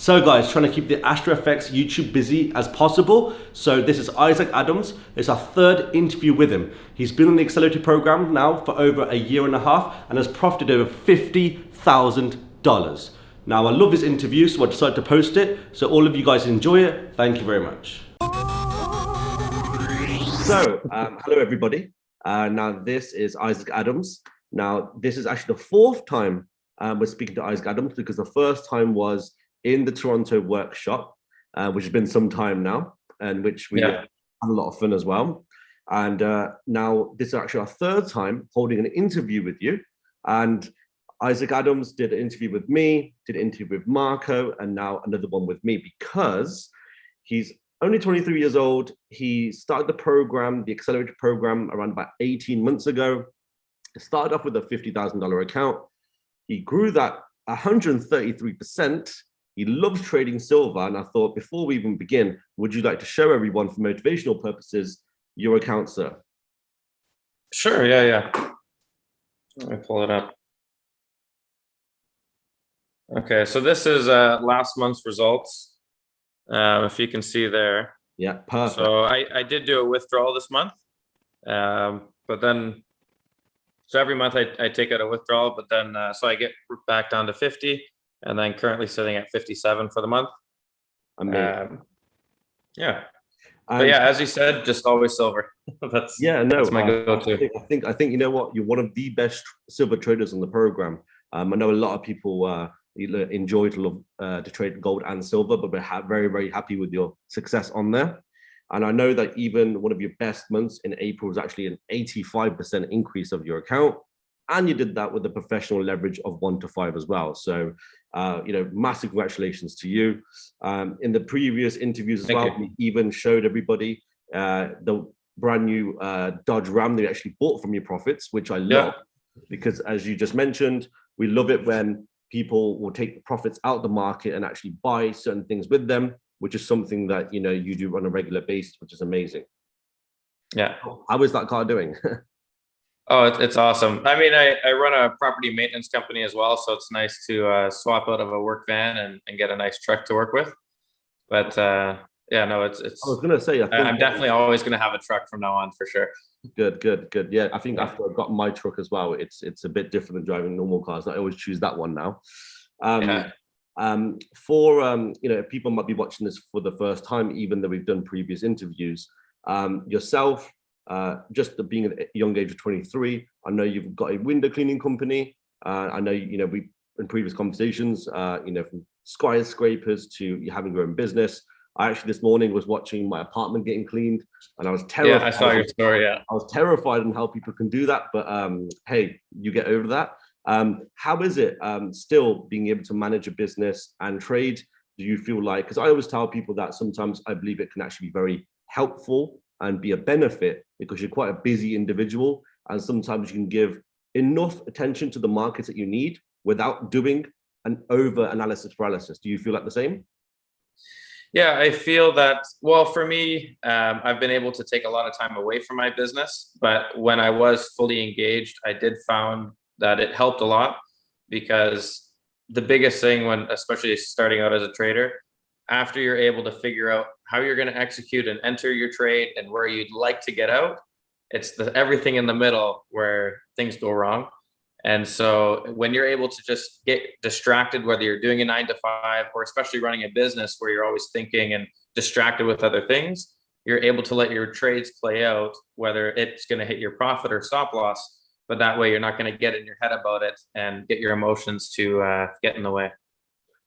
So guys, trying to keep the Astro Effects YouTube busy as possible. So this is Isaac Adams. It's our third interview with him. He's been on the accelerator program now for over a year and a half and has profited over $50,000. Now I love this interview, so I decided to post it. So all of you guys enjoy it. Thank you very much. So hello everybody. Now this is Isaac Adams. Now this is actually the fourth time we're speaking to Isaac Adams, because the first time was in the Toronto workshop, which has been some time now, and which we had a lot of fun as well. And now this is actually our third time holding an interview with you. And Isaac Adams did an interview with me, did an interview with Marco, and now another one with me, because he's only 23 years old. He started the program, the accelerator program, around about 18 months ago. It started off with a $50,000 account. He grew that 133%. He loves trading silver. And I thought, before we even begin, would you like to show everyone, for motivational purposes, your account, sir? Sure, yeah. Let me pull it up. Okay, so this is last month's results. If you can see there. Yeah, perfect. So I did do a withdrawal this month, but then, so every month I take out a withdrawal, but then, so I get back down to 50, and then currently sitting at 57 for the month. Yeah. But yeah, as you said, just always silver. That's my go-to. I think you know what, you're one of the best silver traders on the program. I know a lot of people enjoy to trade gold and silver, but we're very, very happy with your success on there. And I know that even one of your best months in April was actually an 85% increase of your account. And you did that with a professional leverage of 1 to 5 as well. So, massive congratulations to you. In the previous interviews as well, we even showed everybody the brand new Dodge Ram that you actually bought from your profits, which I love, because as you just mentioned, we love it when people will take the profits out of the market and actually buy certain things with them, which is something that, you do on a regular basis, which is amazing. Yeah. How is that car doing? Oh, it's awesome. I mean, I run a property maintenance company as well, so it's nice to swap out of a work van and get a nice truck to work with. But yeah, no, it's. I was gonna say, I'm definitely always gonna have a truck from now on for sure. Good. Yeah, I think after I got my truck as well, it's a bit different than driving normal cars. I always choose that one now. People might be watching this for the first time, even though we've done previous interviews. Yourself. Just being at a young age of 23, I know you've got a window cleaning company. I know, we in previous conversations, from skyscrapers to you having your own business. I actually this morning was watching my apartment getting cleaned, and I was terrified. Yeah, I saw your story. Yeah, I was terrified on how people can do that, but hey, you get over that. How is it still being able to manage a business and trade? Do you feel like, because I always tell people that sometimes I believe it can actually be very helpful and be a benefit, because you're quite a busy individual, and sometimes you can give enough attention to the markets that you need without doing an over analysis paralysis. Do you feel like the same? Yeah, I feel that, well, for me, I've been able to take a lot of time away from my business, but when I was fully engaged, I did found that it helped a lot, because the biggest thing when, especially starting out as a trader, after you're able to figure out how you're going to execute and enter your trade and where you'd like to get out, it's everything in the middle where things go wrong. And so when you're able to just get distracted, whether you're doing a 9 to 5 or especially running a business where you're always thinking and distracted with other things, you're able to let your trades play out, whether it's going to hit your profit or stop loss. But that way you're not going to get in your head about it and get your emotions to get in the way.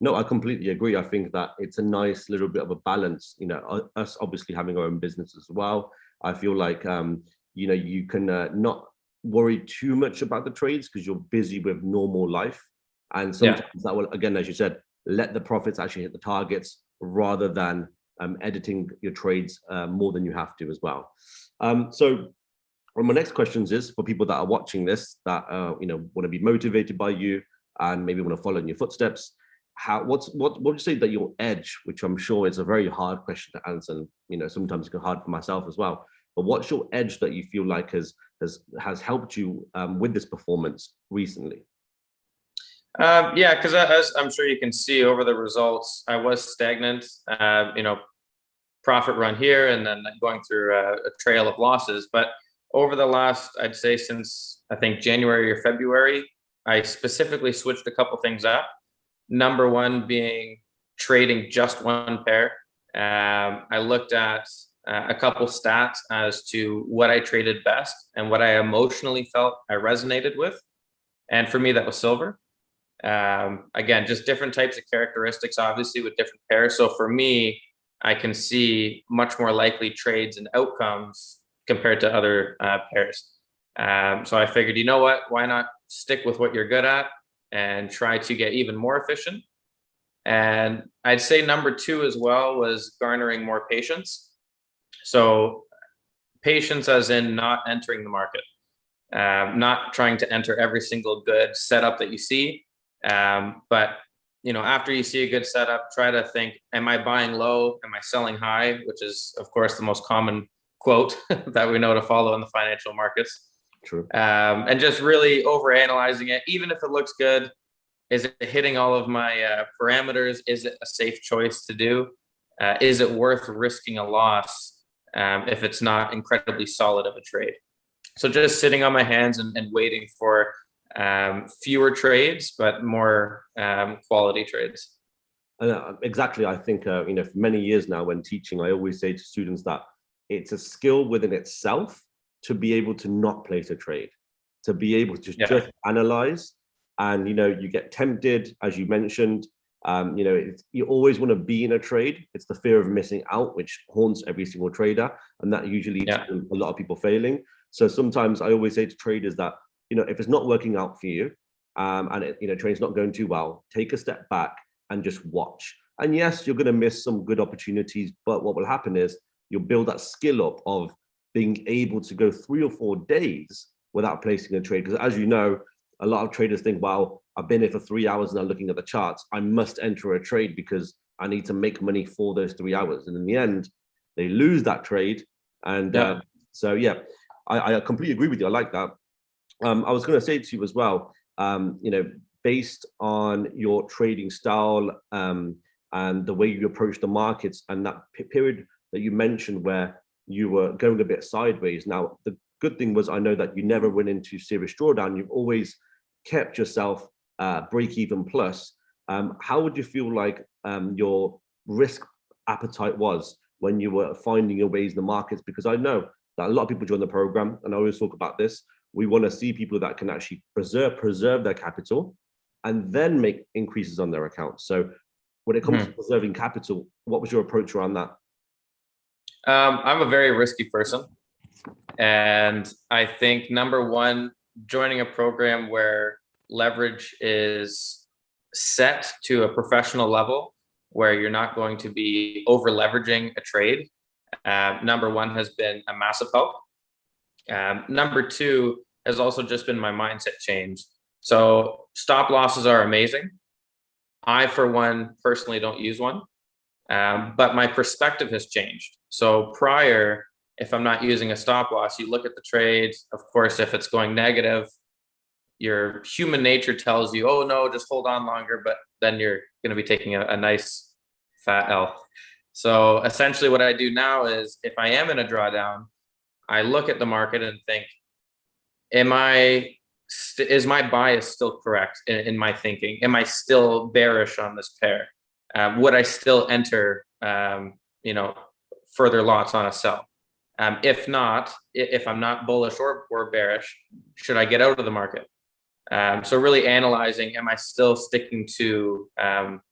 No, I completely agree. I think that it's a nice little bit of a balance, us obviously having our own business as well. I feel like, you can not worry too much about the trades because you're busy with normal life. And sometimes that will, again, as you said, let the profits actually hit the targets rather than editing your trades more than you have to as well. So one of my next questions is for people that are watching this, that, want to be motivated by you and maybe want to follow in your footsteps. What would you say that your edge, which I'm sure is a very hard question to answer, and sometimes it's hard for myself as well, but what's your edge that you feel like has helped you with this performance recently? Yeah, because as I'm sure you can see over the results, I was stagnant. Profit run here and then going through a trail of losses. But over the last, I'd say since I think January or February, I specifically switched a couple things up. Number one being trading just one pair. I looked at a couple stats as to what I traded best and what I emotionally felt I resonated with. And for me, that was silver. Again, just different types of characteristics, obviously, with different pairs. So for me, I can see much more likely trades and outcomes compared to other pairs. So I figured, you know what, why not stick with what you're good at and try to get even more efficient? And I'd say number two as well was garnering more patience. So patience as in not entering the market, not trying to enter every single good setup that you see. But after you see a good setup, try to think, am I buying low? Am I selling high? Which is, of course, the most common quote that we know to follow in the financial markets. True. And just really overanalyzing it, even if it looks good. Is it hitting all of my parameters? Is it a safe choice to do? Is it worth risking a loss if it's not incredibly solid of a trade? So just sitting on my hands and waiting for fewer trades, but more quality trades. Exactly. I think, for many years now when teaching, I always say to students that it's a skill within itself to be able to not place a trade, to be able to just analyze. And, you get tempted, as you mentioned, you always want to be in a trade. It's the fear of missing out, which haunts every single trader. And that usually leads to a lot of people failing. So sometimes I always say to traders that, if it's not working out for you, and trading's not going too well, take a step back and just watch. And yes, you're going to miss some good opportunities, but what will happen is you'll build that skill up of being able to go 3 or 4 days without placing a trade. Because as you know, a lot of traders think, well, I've been here for 3 hours and I'm looking at the charts, I must enter a trade because I need to make money for those 3 hours. And in the end, they lose that trade. And I completely agree with you. I like that. I was going to say to you as well, based on your trading style and the way you approach the markets and that period that you mentioned where you were going a bit sideways. Now, the good thing was I know that you never went into serious drawdown. You've always kept yourself break even plus. How would you feel like your risk appetite was when you were finding your ways in the markets? Because I know that a lot of people join the program, and I always talk about this. We want to see people that can actually preserve their capital and then make increases on their account. So when it comes to preserving capital, what was your approach around that? I'm a very risky person. And I think number one, joining a program where leverage is set to a professional level, where you're not going to be over leveraging a trade, number one has been a massive help. Number two has also just been my mindset change. So stop losses are amazing. I, for one, personally don't use one, but my perspective has changed. So prior, if I'm not using a stop loss, you look at the trade. Of course, if it's going negative, your human nature tells you, oh no, just hold on longer, but then you're going to be taking a nice fat L. So essentially what I do now is if I am in a drawdown, I look at the market and think, is my bias still correct in my thinking? Am I still bearish on this pair? Would I still enter, further lots on a sell? If not, if I'm not bullish or bearish, should I get out of the market? So really analyzing, am I still sticking to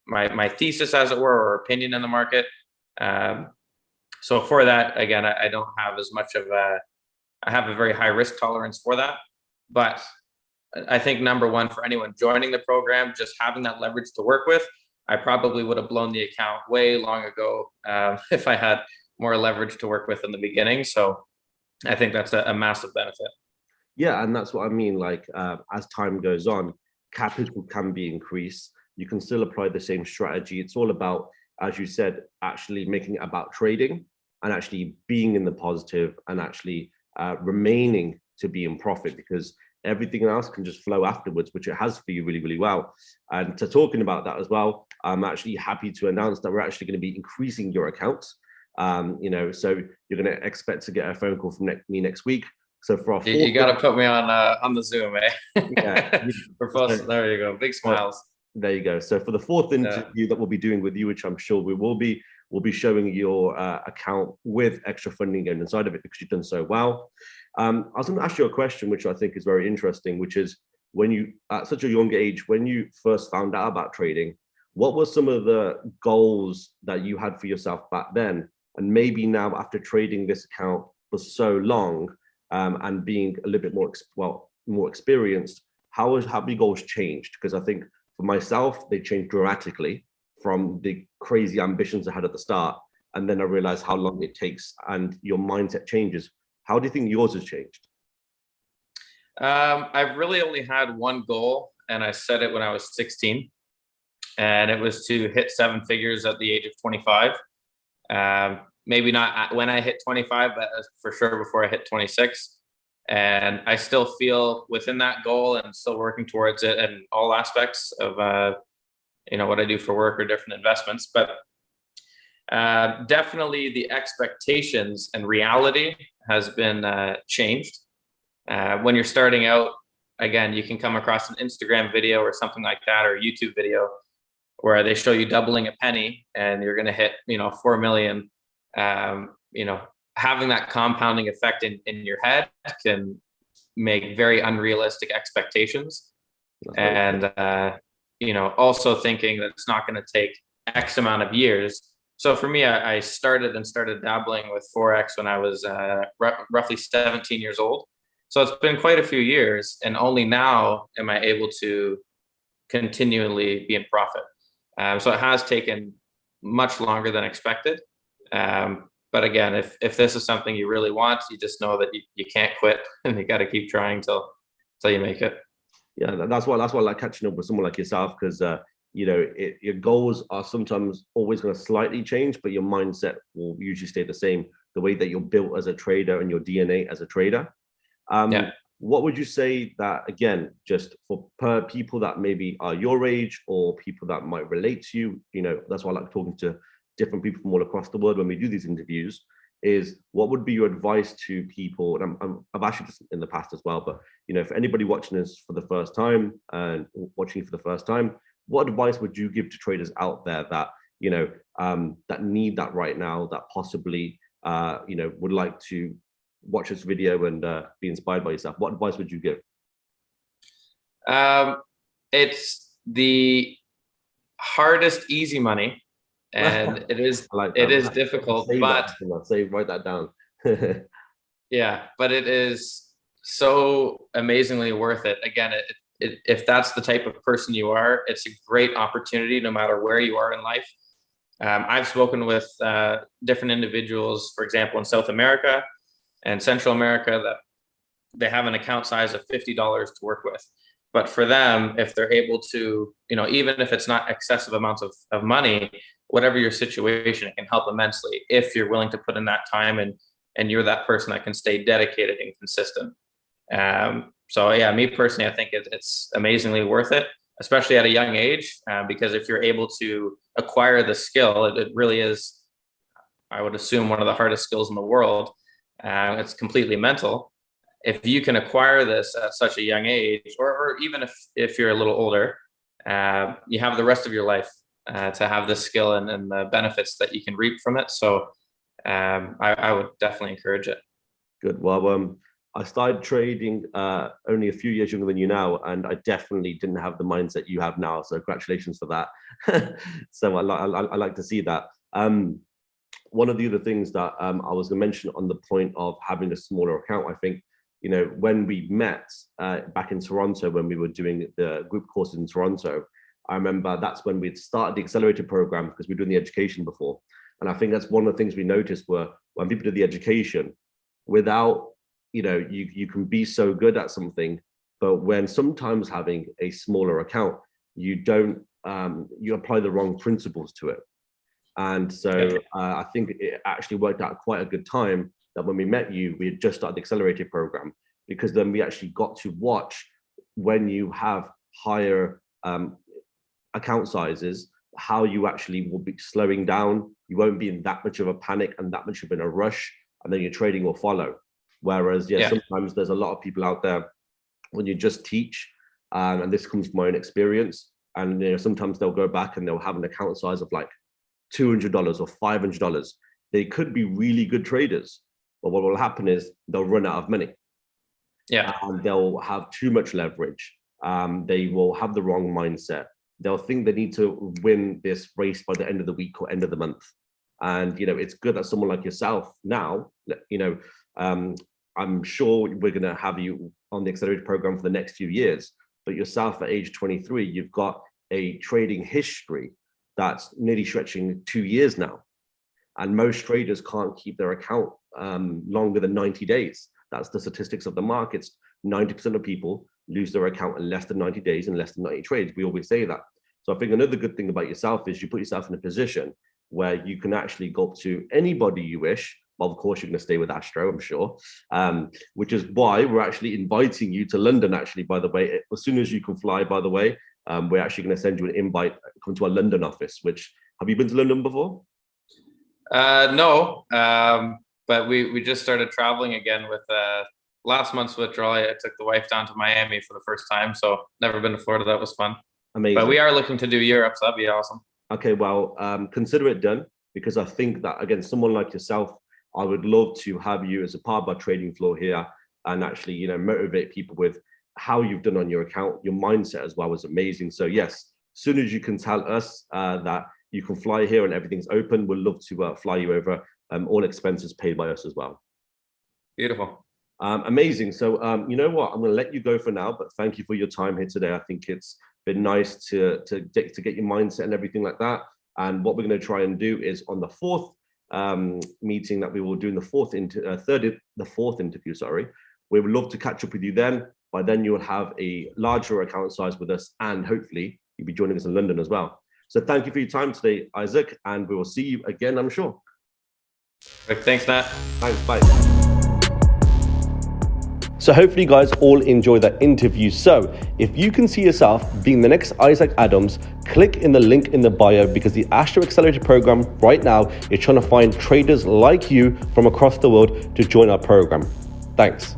my thesis, as it were, or opinion in the market? So for that, again, I don't have as much of I have a very high risk tolerance for that. But I think number one, for anyone joining the program, just having that leverage to work with, I probably would have blown the account way long ago if I had more leverage to work with in the beginning. So I think that's a massive benefit. Yeah, and that's what I mean. Like as time goes on, capital can be increased. You can still apply the same strategy. It's all about, as you said, actually making it about trading and actually being in the positive and actually remaining to be in profit. Because everything else can just flow afterwards, which it has for you really, really well. And to talking about that as well, I'm actually happy to announce that we're actually going to be increasing your accounts. So you're going to expect to get a phone call from me next week. So for our you got to put me on the Zoom, eh? Yeah. There you go. Big smiles. There you go. So for the fourth interview that we'll be doing with you, which I'm sure we will be, we'll be showing your account with extra funding going inside of it because you've done so well. I was going to ask you a question, which I think is very interesting, which is when you, at such a young age, when you first found out about trading, what were some of the goals that you had for yourself back then? And maybe now after trading this account for so long and being a little bit more experienced, how have your goals changed? Because I think for myself, they changed dramatically from the crazy ambitions I had at the start. And then I realized how long it takes and your mindset changes. How do you think yours has changed? I've really only had one goal, and I set it when I was 16. And it was to hit 7 figures at the age of 25. Maybe not when I hit 25, but for sure before I hit 26. And I still feel within that goal and still working towards it in all aspects of what I do for work or different investments. But definitely the expectations and reality has been changed. When you're starting out, again, you can come across an Instagram video or something like that, or a YouTube video where they show you doubling a penny and you're going to hit 4 million. Having that compounding effect in your head can make very unrealistic expectations. And also thinking that it's not going to take X amount of years. So for me, I started dabbling with Forex when I was roughly 17 years old. So it's been quite a few years, and only now am I able to continually be in profit. So it has taken much longer than expected. But again, if this is something you really want, you just know that you can't quit and you got to keep trying till you make it. Yeah, that's why I like catching up with someone like yourself, because your goals are sometimes always going to slightly change, but your mindset will usually stay the same. The way that you're built as a trader and your DNA as a trader. What would you say that, again, just for people that maybe are your age or people that might relate to you, that's why I like talking to different people from all across the world when we do these interviews, is what would be your advice to people? And I've actually just in the past as well, but for anybody watching this for the first time and watching for the first time, what advice would you give to traders out there that that need that right now, that possibly would like to watch this video and be inspired by yourself? What advice would you give? It's the hardest easy money, and it is difficult, but write that down. Yeah, but it is so amazingly worth it. Again, if that's the type of person you are, it's a great opportunity no matter where you are in life. I've spoken with different individuals, for example, in South America and Central America, that they have an account size of $50 to work with. But for them, if they're able to, even if it's not excessive amounts of money, whatever your situation, it can help immensely if you're willing to put in that time and you're that person that can stay dedicated and consistent. So yeah, me personally, I think it's amazingly worth it, especially at a young age, because if you're able to acquire the skill, it really is, I would assume, one of the hardest skills in the world. It's completely mental. If you can acquire this at such a young age, or even if you're a little older, you have the rest of your life to have this skill and the benefits that you can reap from it. So I would definitely encourage it. Good. Well, I started trading only a few years younger than you now, and I definitely didn't have the mindset you have now. So congratulations for that. So I like to see that. One of the other things that I was going to mention on the point of having a smaller account, I think, when we met back in Toronto, when we were doing the group courses in Toronto, I remember that's when we'd started the accelerator program, because we were doing the education before. And I think that's one of the things we noticed were when people do the education, without, you can be so good at something, but when sometimes having a smaller account, you don't, you apply the wrong principles to it. And so I think it actually worked out quite a good time that when we met you, we had just started the accelerator program, because then we actually got to watch when you have higher account sizes, how you actually will be slowing down. You won't be in that much of a panic and that much of in a rush, and then your trading will follow. Whereas, sometimes there's a lot of people out there when you just teach, and this comes from my own experience, and sometimes they'll go back and they'll have an account size of like $200 or $500. They could be really good traders, but what will happen is they'll run out of money. Yeah. And they'll have too much leverage. They will have the wrong mindset. They'll think they need to win this race by the end of the week or end of the month. And, it's good that someone like yourself now, I'm sure we're going to have you on the accelerator program for the next few years, but yourself at age 23, you've got a trading history that's nearly stretching 2 years now. And most traders can't keep their account longer than 90 days. That's the statistics of the markets. 90% of people lose their account in less than 90 days and less than 90 trades. We always say that. So I think another good thing about yourself is you put yourself in a position where you can actually go up to anybody you wish. Well, of course, you're going to stay with Astro, I'm sure, which is why we're actually inviting you to London, actually, by the way. As soon as you can fly, by the way, we're actually going to send you an invite, come to our London office, have you been to London before? No, but we just started traveling again with last month's withdrawal. I took the wife down to Miami for the first time, so never been to Florida. That was fun. Amazing. But we are looking to do Europe, so that'd be awesome. Okay, well, consider it done, because I think that, again, someone like yourself, I would love to have you as a part of our trading floor here and actually, motivate people with how you've done on your account. Your mindset as well was amazing. So yes, as soon as you can tell us that you can fly here and everything's open, we'd love to fly you over. All expenses paid by us as well. Beautiful. Amazing. So you know what? I'm going to let you go for now, but thank you for your time here today. I think it's been nice to get your mindset and everything like that. And what we're going to try and do is on the fourth meeting that we will do in the fourth interview, we would love to catch up with you then. By then you will have a larger account size with us, and hopefully you'll be joining us in London as well. So thank you for your time today, Isaac, and we will see you again, I'm sure. Thanks, Natt. Thanks, bye. So hopefully you guys all enjoyed that interview. So if you can see yourself being the next Isaac Adams, click in the link in the bio, because the Astro Accelerator program right now is trying to find traders like you from across the world to join our program. Thanks.